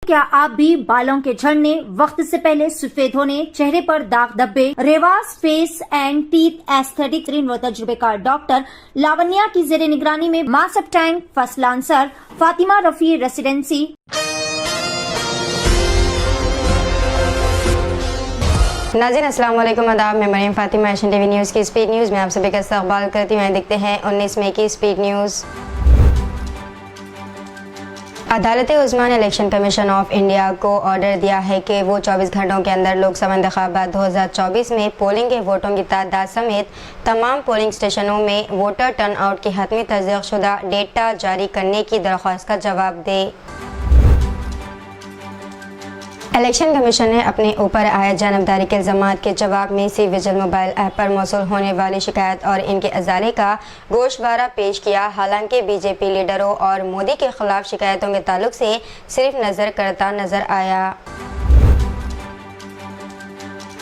क्या आप भी बालों के झड़ने, वक्त से पहले सफेद होने, चेहरे पर दाग धब्बे, रेवास फेस एंड टीथ एस्थेटिक व तजुर्बेकार डॉक्टर लावण्या की जेर निगरानी में Masab Tank First Lancer Fatima Rafi residency नाज़रीन अस्सलाम वालेकुम, आदाब। मैं Mariam Fatima, Asian TV news की स्पीड न्यूज़ में आप सभी का इस्तकबाल करती हूँ। देखते हैं 19 मई की स्पीड न्यूज़। अदालत उस्मान ने इलेक्शन कमीशन ऑफ इंडिया को ऑर्डर दिया है कि वो 24 घंटों के अंदर लोकसभा इंतखाबात 2024 में पोलिंग के वोटों की तादाद समेत तमाम पोलिंग स्टेशनों में वोटर टर्नआउट की हतमी तस्दीक़शुदा डेटा जारी करने की दरख्वास्त का जवाब दे। इलेक्शन कमीशन ने अपने ऊपर आए जानबदारी के इल्ज़ामात के जवाब में सी विजिल मोबाइल ऐप पर मौसूल होने वाली शिकायत और इनके अजाले का गोशवारा पेश किया। हालांकि बीजेपी लीडरों और मोदी के खिलाफ शिकायतों के ताल्लुक से सिर्फ नज़र करता नजर आया।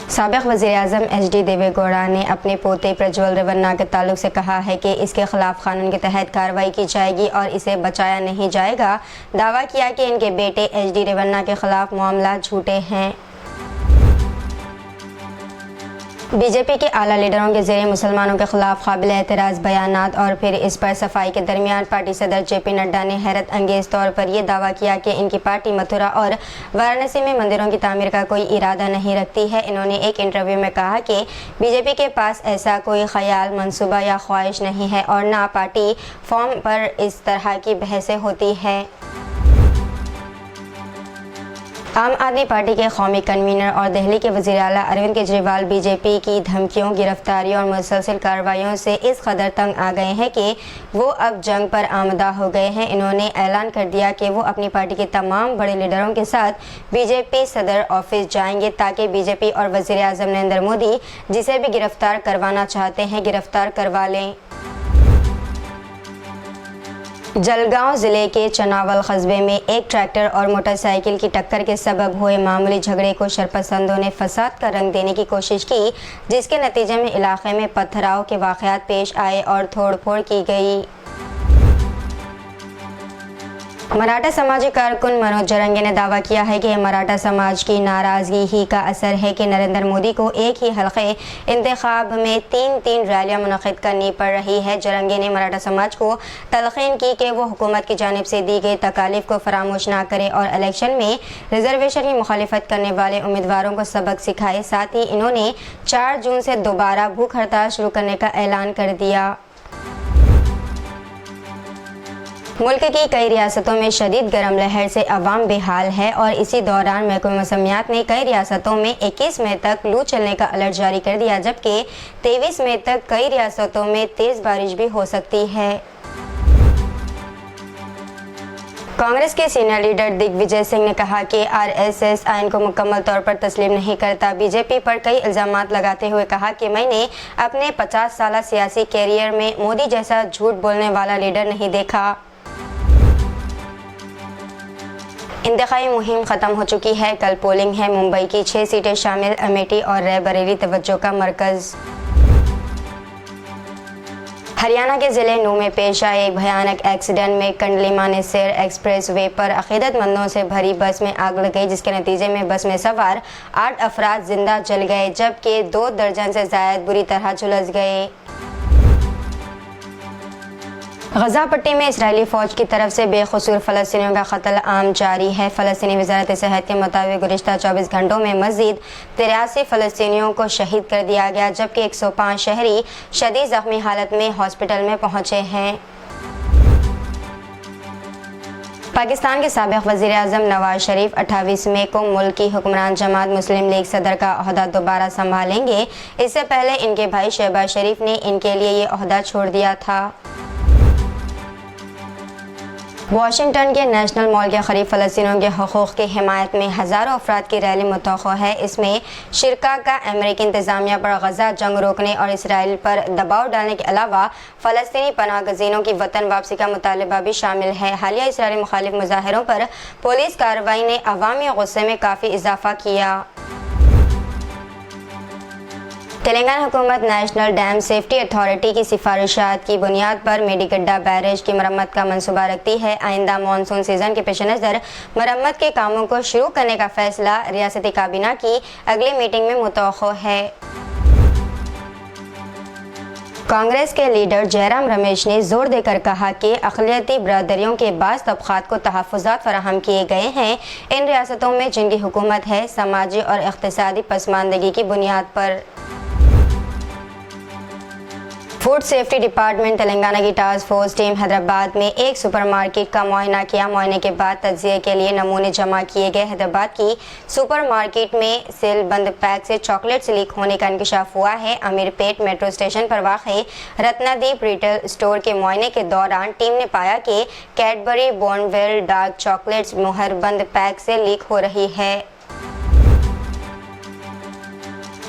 साबिक़ वज़ीर-ए-आज़म एच.डी. देवे गौड़ा ने अपने पोते प्रज्वल रेवन्ना के ताल्लुक से कहा है कि इसके खिलाफ कानून के तहत कार्रवाई की जाएगी और इसे बचाया नहीं जाएगा। दावा किया कि इनके बेटे एच.डी. रेवन्ना के खिलाफ मामला झूठे हैं। बीजेपी के आला लीडरों के ज़रिए मुसलमानों के खिलाफ काबिल एतराज़ बयानात और फिर इस पर सफाई के दरमियान पार्टी सदर जे.पी. नड्डा ने हैरत अंगेज़ तौर पर यह दावा किया कि इनकी पार्टी मथुरा और वाराणसी में मंदिरों की तामीर का कोई इरादा नहीं रखती है। इन्होंने एक इंटरव्यू में कहा कि बीजेपी के पास ऐसा कोई ख्याल, मंसूबा या ख्वाहिश नहीं है और ना पार्टी फॉर्म पर इस तरह की बहसें होती हैं। आम आदमी पार्टी के कौमी कन्वीनर और दिल्ली के वज़ीर आला अरविंद केजरीवाल बीजेपी की धमकियों, गिरफ्तारियों और मुसलसल कार्रवाइयों से इस कदर तंग आ गए हैं कि वो अब जंग पर आमदा हो गए हैं। इन्होंने ऐलान कर दिया कि वो अपनी पार्टी के तमाम बड़े लीडरों के साथ बीजेपी सदर ऑफिस जाएंगे ताकि बीजेपी और वज़ीर आज़म नरेंद्र मोदी जिसे भी गिरफ्तार करवाना चाहते हैं गिरफ्तार करवा लें। जलगांव ज़िले के चनावल कस्बे में एक ट्रैक्टर और मोटरसाइकिल की टक्कर के सबब हुए मामूली झगड़े को शरपसंदों ने फसाद का रंग देने की कोशिश की, जिसके नतीजे में इलाके में पथराव के वाक़यात पेश आए और तोड़-फोड़ की गई। मराठा समाजी कारकुन मनोज जरंगे ने दावा किया है कि मराठा समाज की नाराज़गी ही का असर है कि नरेंद्र मोदी को एक ही हल्के इंतखाब में तीन रैलियां मुनक़िद करनी पड़ रही है। जरंगे ने मराठा समाज को तलक़ीन की कि वो हुकूमत की जानिब से दी गई तकालीफ को फरामोश ना करे और इलेक्शन में रिजर्वेशन की मुखालिफत करने वाले उम्मीदवारों को सबक सिखाए। साथ ही इन्होंने 4 जून से दोबारा भूख हड़ताल शुरू करने का ऐलान कर दिया। मुल्क की कई रियासतों में शदीद गर्म लहर से अवाम बेहाल है और इसी दौरान महकमा मौसमियात ने कई रियासतों में 21 मई तक लू चलने का अलर्ट जारी कर दिया, जबकि 23 मई तक कई रियासतों में तेज़ बारिश भी हो सकती है। कांग्रेस के सीनियर लीडर दिग्विजय सिंह ने कहा कि आरएसएस आइन को मुकम्मल तौर पर तस्लीम नहीं करता। बीजेपी पर कई इल्ज़ामात लगाते हुए कहा कि मैंने अपने 50 साल सियासी कैरियर में मोदी जैसा झूठ बोलने वाला लीडर नहीं देखा। इंतखाबी मुहिम ख़त्म हो चुकी है, कल पोलिंग है। मुंबई की 6 सीटें शामिल अमेठी और रायबरेली तवज्जो का मरकज़। हरियाणा के ज़िले नूह में पेश आए एक भयानक एक्सीडेंट में कंडली मानेसर एक्सप्रेस वे पर अक़ीदतमंदों से भरी बस में आग लग गई, जिसके नतीजे में बस में सवार 8 अफराद जिंदा जल गए जबकि 2 दर्जन से ज़ायद बुरी तरह झुलस गए। गजा पट्टी में इसराइली फ़ौज की तरफ से बेकसूर फ़लस्तीनियों का कत्ल आम जारी है। फ़लस्तीनी वज़ारत सेहत के मुताबिक गुज़िश्ता 24 घंटों में मज़ीद 83 फ़लस्तीनियों को शहीद कर दिया गया, जबकि 105 शहरी शदीद ज़ख्मी हालत में हॉस्पिटल में पहुँचे हैं। पाकिस्तान के साबिक़ वज़ीर-ए-आज़म नवाज शरीफ 28 मई को मुल्क की हुक्मरान जमात मुस्लिम लीग सदर का ओहदा दोबारा संभालेंगे। इससे पहले इनके भाई शहबाज शरीफ ने इनके लिए ये ओहदा छोड़ दिया था। वाशिंगटन के नेशनल मॉल के करीब फ़लस्तीनियों के हकूक़ की हिमायत में हज़ारों अफराद की रैली मुतवक्को है। इसमें शिरका का अमेरिकी इंतज़ामिया पर गजा जंग रोकने और इसराइल पर दबाव डालने के अलावा फ़लस्तीनी पनाह गज़ीनों की वतन वापसी का मुतालबा भी शामिल है। हालिया इसराइली मुखालिफ मुजाहिरों पर पुलिस कार्रवाई ने अवामी गुस्से में काफ़ी इजाफा किया। तेलंगाना हुकूमत नेशनल डैम सेफ्टी अथॉरिटी की सिफारिशात की बुनियाद पर मेडीगड्डा बैरेज की मरम्मत का मंसूबा रखती है। आइंदा मानसून सीजन के पेश नज़र मरम्मत के कामों को शुरू करने का फैसला रियासती काबीना की अगली मीटिंग में मुतवक्को है। कांग्रेस के लीडर जयराम रमेश ने जोर देकर कहा कि अक़लियती बरादरियों के बाज़ तबक़ात को तहफ़्फ़ुज़ात फ़राहम किए गए हैं। इन रियासतों में जिनकी हुकूमत है, समाजी और इक़्तिसादी पसमानदगी की बुनियाद पर। फूड सेफ्टी डिपार्टमेंट तेलंगाना की टास्क फोर्स टीम हैदराबाद में एक सुपरमार्केट का मुआयना किया। मुआयने के बाद तज्ज़िये के लिए नमूने जमा किए गए। हैदराबाद की सुपरमार्केट में सील बंद पैक से चॉकलेट्स लीक होने का इंकशाफ हुआ है। अमीरपेट मेट्रो स्टेशन पर वाक़ई रत्नादीप रिटेल स्टोर के मुआयने के दौरान टीम ने पाया कि कैडबरी बॉर्नविल डार्क चॉकलेट्स मुहर बंद पैक से लीक हो रही है।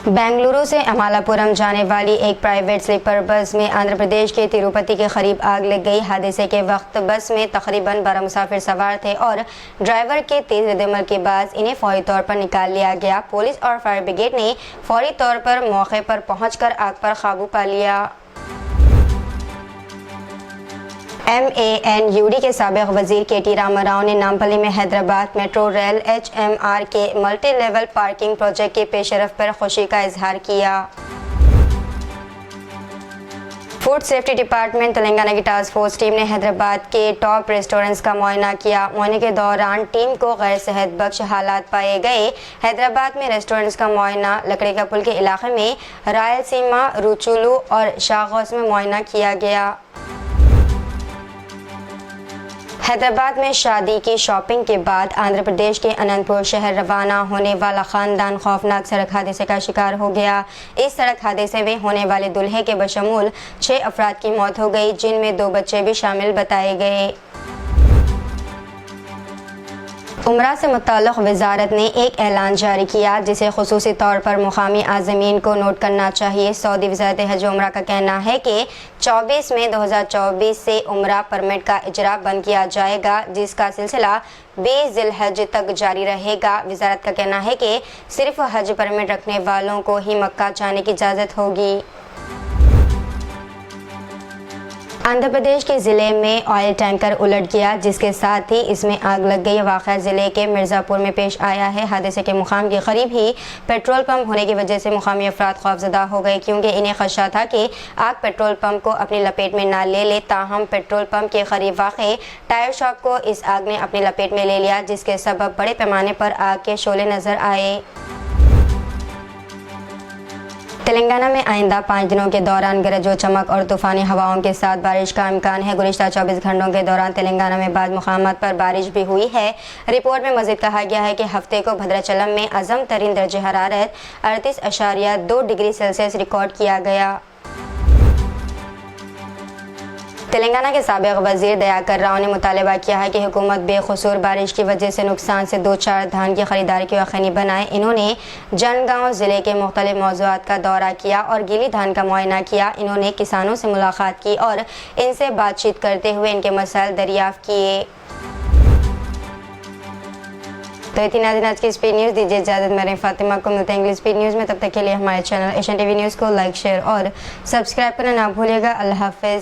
बेंगलुरु से अमालापुरम जाने वाली एक प्राइवेट स्लीपर बस में आंध्र प्रदेश के तिरुपति के करीब आग लग गई। हादसे के वक्त बस में तकरीबन 12 मुसाफिर सवार थे और ड्राइवर के तेज रद्दअमल के बाद इन्हें फौरी तौर पर निकाल लिया गया। पुलिस और फायर ब्रिगेड ने फौरी तौर पर मौके पर पहुंचकर आग पर काबू पा लिया। MANUD के साबिक वजीर KT रामाराव ने नामपल्ली में हैदराबाद मेट्रो रेल HMR के मल्टी लेवल पार्किंग प्रोजेक्ट के पेशरफ पर खुशी का इजहार किया। फूड सेफ्टी डिपार्टमेंट तेलंगाना की टास्क फोर्स टीम ने हैदराबाद के टॉप रेस्टोरेंट्स का मुआयना किया। मुआयने के दौरान टीम को गैर सेहत बख्श हालात पाए गए। हैदराबाद में रेस्टोरेंट्स का मुआयना लकड़ी का पुल के इलाके में रायलसीमा, रुचुलू और शाहगौस में मुआयना किया गया। हैदराबाद में शादी की शॉपिंग के बाद आंध्र प्रदेश के अनंतपुर शहर रवाना होने वाला खानदान खौफनाक सड़क हादसे का शिकार हो गया। इस सड़क हादसे में होने वाले दूल्हे के बशमूल 6 अफराद की मौत हो गई, जिनमें 2 बच्चे भी शामिल बताए गए। उमरा से मुताल्लिक़ वजारत ने एक ऐलान जारी किया जिसे खुसूसी तौर पर मुकामी आज़मीन को नोट करना चाहिए। सऊदी वज़ारत हज उमरा का कहना है कि 24 मई 2024 से उमरा परमिट का इजरा बंद किया जाएगा, जिसका सिलसिला 20 ज़िलहज तक जारी रहेगा। वज़ारत का कहना है कि सिर्फ हज परमिट रखने वालों को ही मक्का जाने की इजाज़त होगी। आंध्र प्रदेश के ज़िले में ऑयल टैंकर उलट गया, जिसके साथ ही इसमें आग लग गई। वाक़या ज़िले के मिर्ज़ापुर में पेश आया है। हादसे के मुकाम के करीब ही पेट्रोल पंप होने की वजह से मुकामी अफराद खौफज़दा हो गए, क्योंकि इन्हें खदशा था कि आग पेट्रोल पंप को अपनी लपेट में ना ले ले। ताहम पेट्रोल पंप के करीब वाक़ टायर शॉप को इस आग ने अपनी लपेट में ले लिया, जिसके सबब बड़े पैमाने पर आग के शोले नज़र आए। तेलंगाना में आइंदा 5 दिनों के दौरान गरज व चमक और तूफ़ानी हवाओं के साथ बारिश का इम्कान है। गुज़िश्ता 24 घंटों के दौरान तेलंगाना में बाद मुकामात पर बारिश भी हुई है। रिपोर्ट में मज़ीद कहा गया है कि हफ्ते को भद्राचलम में अज़म तरीन दर्जे हरारत 38.2 डिग्री सेल्सियस रिकॉर्ड किया गया। तेलंगाना के साबिक वज़ीर दयाकर राव ने मुतालबा किया है कि हुकूमत बेखसूर बारिश की वजह से नुकसान से 2-4 धान की खरीदारी को यकीनी बनाए। इन्होंने जनगांव ज़िले के मुख्तलिफ मौज़ूआत का दौरा किया और गीली धान का मुआयना किया। इन्होंने किसानों से मुलाकात की और इनसे बातचीत करते हुए इनके मसाइल दरियाफ़्त किए। तो इतनी नाज़रीन आज की स्पीड न्यूज़। दीजिए इजाज़त, मेरे फातिमा को मिलते हैं इंग्लिश स्पीड न्यूज़ में। तब तक के लिए हमारे चैनल एशियन टीवी न्यूज़ को लाइक, शेयर और सब्सक्राइब करना ना भूलिएगा। अल्लाह हाफ़िज़।